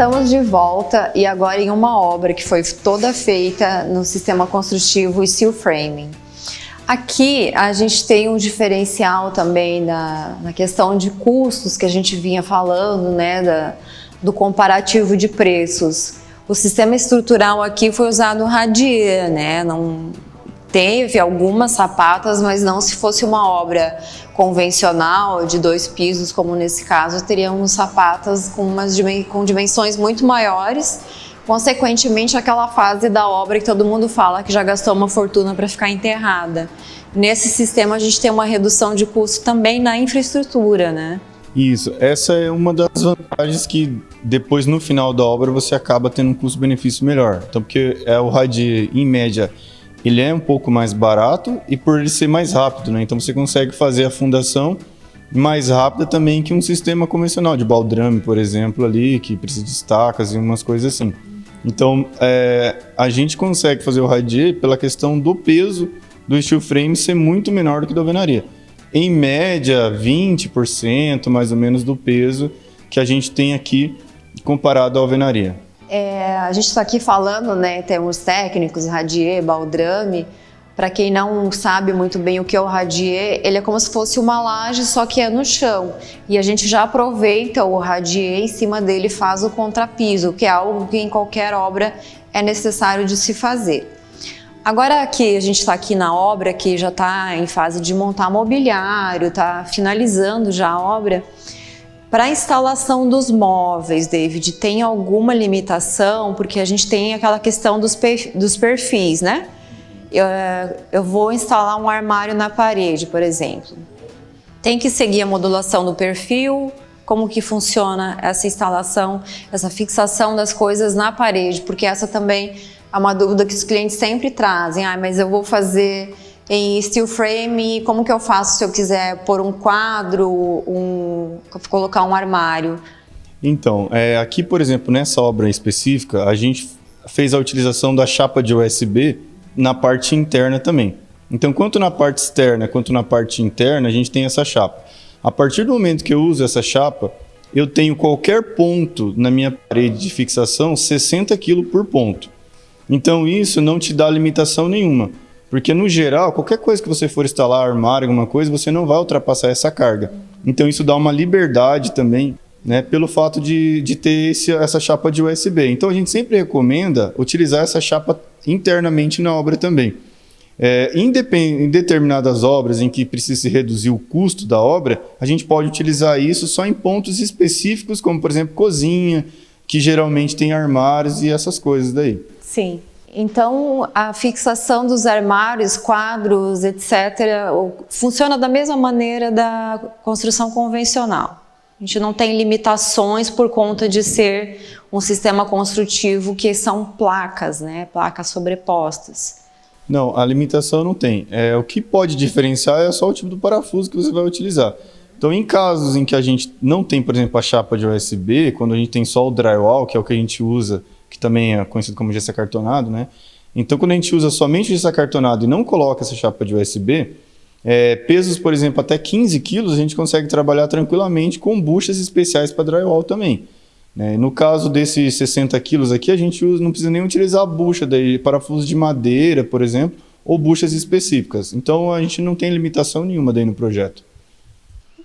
Estamos de volta e agora em uma obra que foi toda feita no sistema construtivo Steel Framing. Aqui a gente tem um diferencial também na questão de custos que a gente vinha falando, né, do comparativo de preços. O sistema estrutural aqui foi usado radier, né? Não teve algumas sapatas, mas não se fosse uma obra convencional de 2 pisos, como nesse caso, teríamos sapatas com dimensões muito maiores. Consequentemente, aquela fase da obra que todo mundo fala que já gastou uma fortuna para ficar enterrada. Nesse sistema a gente tem uma redução de custo também na infraestrutura, né? Isso, essa é uma das vantagens que depois no final da obra você acaba tendo um custo-benefício melhor. Então, porque o radier, em média, ele é um pouco mais barato e por ele ser mais rápido, né? Então você consegue fazer a fundação mais rápida também que um sistema convencional de baldrame, por exemplo, ali, que precisa de estacas e umas coisas assim. Então, a gente consegue fazer o radier pela questão do peso do steel frame ser muito menor do que da alvenaria. Em média, 20% mais ou menos do peso que a gente tem aqui comparado à alvenaria. A gente está aqui falando, né, em termos técnicos, radier, baldrame. Para quem não sabe muito bem o que é o radier, ele é como se fosse uma laje, só que é no chão. E a gente já aproveita o radier, em cima dele faz o contrapiso, que é algo que em qualquer obra é necessário de se fazer. Agora que a gente está aqui na obra, que já está em fase de montar mobiliário, está finalizando já a obra, para a instalação dos móveis, David, tem alguma limitação? Porque a gente tem aquela questão dos perfis, né? Eu vou instalar um armário na parede, por exemplo. Tem que seguir a modulação do perfil? Como que funciona essa instalação, essa fixação das coisas na parede? Porque essa também é uma dúvida que os clientes sempre trazem. Mas eu vou fazer em steel frame, como que eu faço se eu quiser pôr um quadro, colocar um armário? Então, aqui, por exemplo, nessa obra específica, a gente fez a utilização da chapa de USB na parte interna também. Então, tanto na parte externa quanto na parte interna, a gente tem essa chapa. A partir do momento que eu uso essa chapa, eu tenho qualquer ponto na minha parede de fixação 60 kg por ponto. Então, isso não te dá limitação nenhuma. Porque, no geral, qualquer coisa que você for instalar, armário, alguma coisa, você não vai ultrapassar essa carga. Então, isso dá uma liberdade também, né, pelo fato de ter essa chapa de USB. Então, a gente sempre recomenda utilizar essa chapa internamente na obra também. Em determinadas obras em que precisa se reduzir o custo da obra, a gente pode utilizar isso só em pontos específicos, como, por exemplo, cozinha, que geralmente tem armários e essas coisas daí. Sim. Então, a fixação dos armários, quadros, etc., funciona da mesma maneira da construção convencional. A gente não tem limitações por conta de ser um sistema construtivo que são placas, né? Placas sobrepostas. Não, a limitação não tem. O que pode diferenciar é só o tipo do parafuso que você vai utilizar. Então, em casos em que a gente não tem, por exemplo, a chapa de USB, quando a gente tem só o drywall, que é o que a gente usa, que também é conhecido como gesso acartonado, né? Então, quando a gente usa somente gesso acartonado e não coloca essa chapa de USB, pesos, por exemplo, até 15 quilos, a gente consegue trabalhar tranquilamente com buchas especiais para drywall também. No caso desses 60 quilos aqui, a gente não precisa nem utilizar a bucha, daí, parafusos de madeira, por exemplo, ou buchas específicas. Então, a gente não tem limitação nenhuma daí no projeto.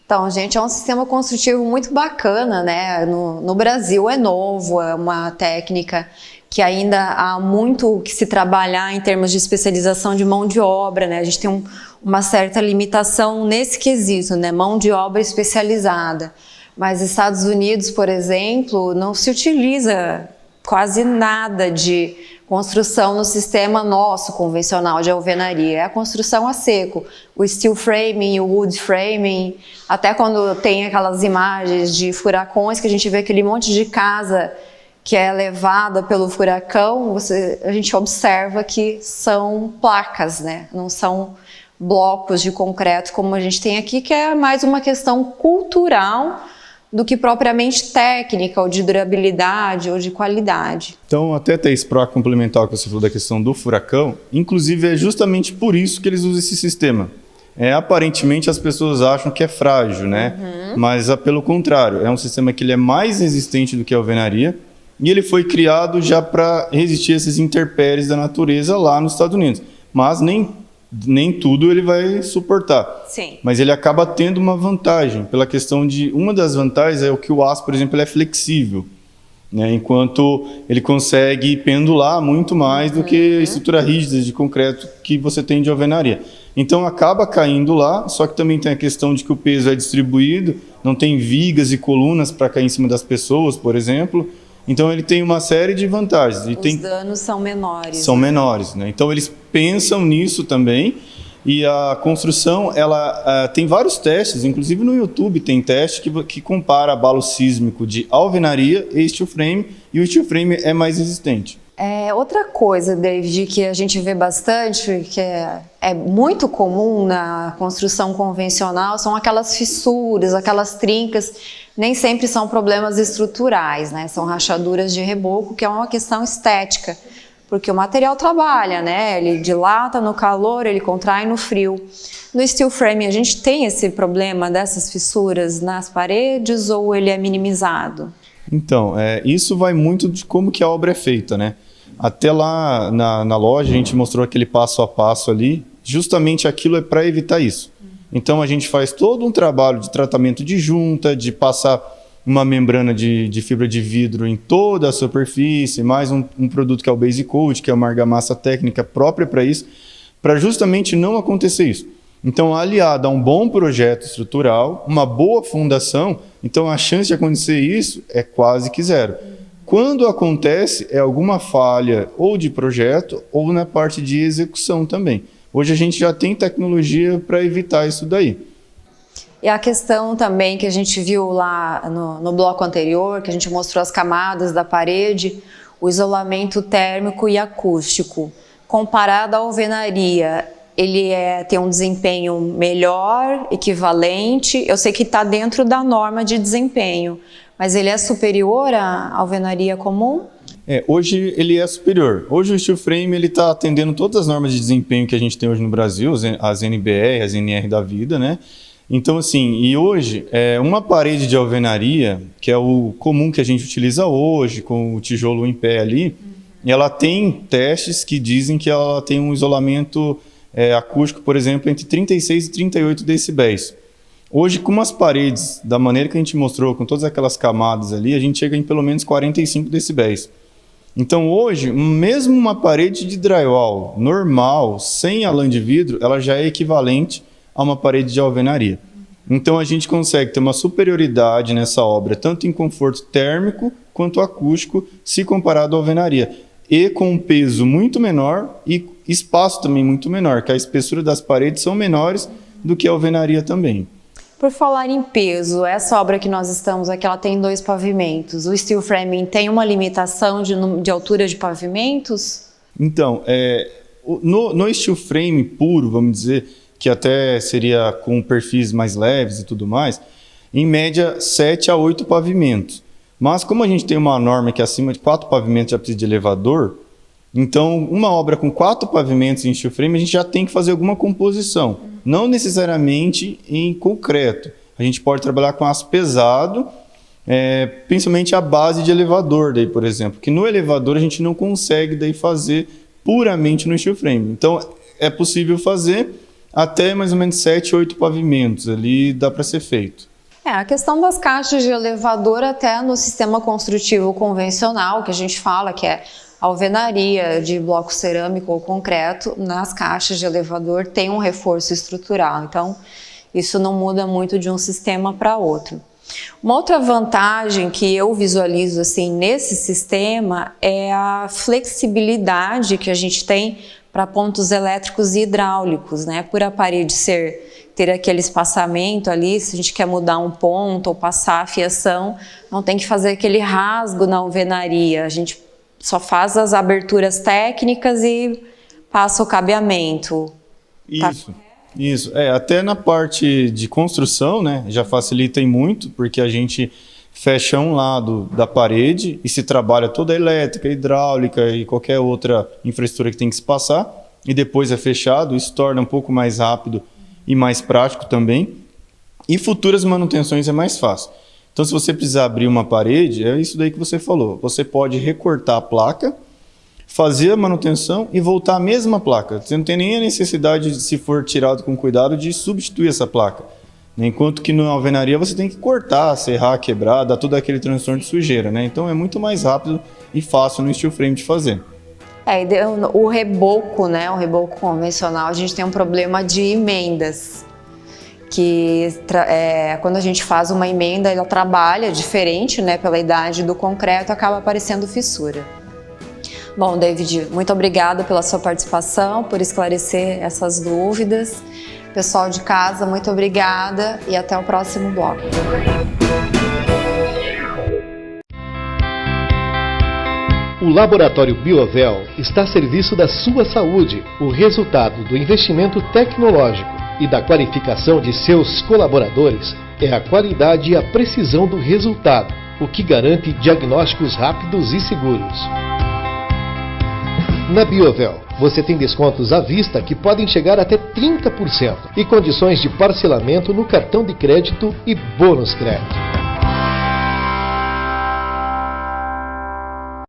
Então, gente, é um sistema construtivo muito bacana, né? No Brasil é novo, é uma técnica que ainda há muito que se trabalhar em termos de especialização de mão de obra, né? A gente tem uma certa limitação nesse quesito, né? Mão de obra especializada. Mas nos Estados Unidos, por exemplo, não se utiliza quase nada de construção no sistema nosso convencional de alvenaria. É a construção a seco, o steel framing, o wood framing, até quando tem aquelas imagens de furacões que a gente vê aquele monte de casa que é levada pelo furacão, a gente observa que são placas, né? Não são blocos de concreto como a gente tem aqui, que é mais uma questão cultural do que propriamente técnica, ou de durabilidade, ou de qualidade. Então, até Thaís, para complementar o que você falou da questão do furacão, inclusive é justamente por isso que eles usam esse sistema. Aparentemente as pessoas acham que é frágil, né? Mas pelo contrário, é um sistema que ele é mais resistente do que a alvenaria, e ele foi criado já para resistir a esses intempéries da natureza lá nos Estados Unidos. Mas nem tudo ele vai suportar. Sim. Mas ele acaba tendo uma vantagem, pela questão de... Uma das vantagens é o que o aço, por exemplo, ele é flexível, né? Enquanto ele consegue pendular muito mais do que a estrutura rígida de concreto que você tem de alvenaria. Então acaba caindo lá, só que também tem a questão de que o peso é distribuído, não tem vigas e colunas para cair em cima das pessoas, por exemplo. Então ele tem uma série de vantagens. Os danos são menores. São menores, né? Então eles pensam nisso também. E a construção, ela tem vários testes, inclusive no YouTube tem teste que compara abalo sísmico de alvenaria e steel frame, e o steel frame é mais resistente. Outra coisa, David, que a gente vê bastante, que é muito comum na construção convencional, são aquelas fissuras, aquelas trincas. Nem sempre são problemas estruturais, né? São rachaduras de reboco, que é uma questão estética, porque o material trabalha, né? Ele dilata no calor, ele contrai no frio. No steel frame, a gente tem esse problema dessas fissuras nas paredes ou ele é minimizado? Então, isso vai muito de como que a obra é feita, né? Até lá na loja a gente mostrou aquele passo a passo ali, justamente aquilo é para evitar isso. Então a gente faz todo um trabalho de tratamento de junta, de passar uma membrana de fibra de vidro em toda a superfície, mais um produto que é o Base Coat, que é uma argamassa técnica própria para isso, para justamente não acontecer isso. Então, aliado a um bom projeto estrutural, uma boa fundação, então a chance de acontecer isso é quase que zero. Quando acontece, é alguma falha ou de projeto ou na parte de execução também. Hoje a gente já tem tecnologia para evitar isso daí. E a questão também que a gente viu lá no bloco anterior, que a gente mostrou as camadas da parede, o isolamento térmico e acústico. Comparado à alvenaria, ele tem um desempenho melhor, equivalente. Eu sei que está dentro da norma de desempenho, mas ele é superior à alvenaria comum? Hoje ele é superior. Hoje o steel frame está atendendo todas as normas de desempenho que a gente tem hoje no Brasil, as NBR, as NR da vida, né? Então, assim, e hoje, uma parede de alvenaria, que é o comum que a gente utiliza hoje, com o tijolo em pé ali, ela tem testes que dizem que ela tem um isolamento acústico, por exemplo, entre 36 e 38 decibéis. Hoje, com as paredes, da maneira que a gente mostrou, com todas aquelas camadas ali, a gente chega em pelo menos 45 decibéis. Então, hoje, mesmo uma parede de drywall normal, sem a lã de vidro, ela já é equivalente a uma parede de alvenaria. Então, a gente consegue ter uma superioridade nessa obra, tanto em conforto térmico quanto acústico, se comparado à alvenaria. E com um peso muito menor e espaço também muito menor, que a espessura das paredes são menores do que a alvenaria também. Por falar em peso, essa obra que nós estamos aqui, ela tem 2 pavimentos. O steel framing tem uma limitação de altura de pavimentos? Então, no steel frame puro, vamos dizer, que até seria com perfis mais leves e tudo mais, em média 7 a 8 pavimentos. Mas como a gente tem uma norma que acima de 4 pavimentos já precisa de elevador, então uma obra com 4 pavimentos em steel frame, a gente já tem que fazer alguma composição. Não necessariamente em concreto. A gente pode trabalhar com aço pesado, principalmente a base de elevador, daí, por exemplo, que no elevador a gente não consegue daí fazer puramente no steel frame. Então é possível fazer até mais ou menos 7, 8 pavimentos ali dá para ser feito. A questão das caixas de elevador até no sistema construtivo convencional, que a gente fala que é alvenaria de bloco cerâmico ou concreto, nas caixas de elevador tem um reforço estrutural. Então, isso não muda muito de um sistema para outro. Uma outra vantagem que eu visualizo assim nesse sistema é a flexibilidade que a gente tem para pontos elétricos e hidráulicos, né? Por a parede ter aquele espaçamento ali, se a gente quer mudar um ponto ou passar a fiação, não tem que fazer aquele rasgo na alvenaria. A gente só faz as aberturas técnicas e passa o cabeamento. Isso. Até na parte de construção, né, já facilita e muito, porque a gente fecha um lado da parede e se trabalha toda a elétrica, hidráulica e qualquer outra infraestrutura que tem que se passar, e depois é fechado. Isso torna um pouco mais rápido e mais prático também. E futuras manutenções é mais fácil. Então, se você precisar abrir uma parede, é isso daí que você falou. Você pode recortar a placa, fazer a manutenção e voltar a mesma placa. Você não tem nem a necessidade, se for tirado com cuidado, de substituir essa placa. Enquanto que na alvenaria você tem que cortar, serrar, quebrar, dar todo aquele transtorno de sujeira, né? Então é muito mais rápido e fácil no steel frame de fazer. O reboco, né? O reboco convencional, a gente tem um problema de emendas. Que quando a gente faz uma emenda, ela trabalha diferente, né? Pela idade do concreto, acaba aparecendo fissura. Bom, David, muito obrigada pela sua participação, por esclarecer essas dúvidas. Pessoal de casa, muito obrigada e até o próximo bloco. O Laboratório Biovel está a serviço da sua saúde. O resultado do investimento tecnológico e da qualificação de seus colaboradores é a qualidade e a precisão do resultado, o que garante diagnósticos rápidos e seguros. Na Biovel, você tem descontos à vista que podem chegar até 30% e condições de parcelamento no cartão de crédito e bônus crédito.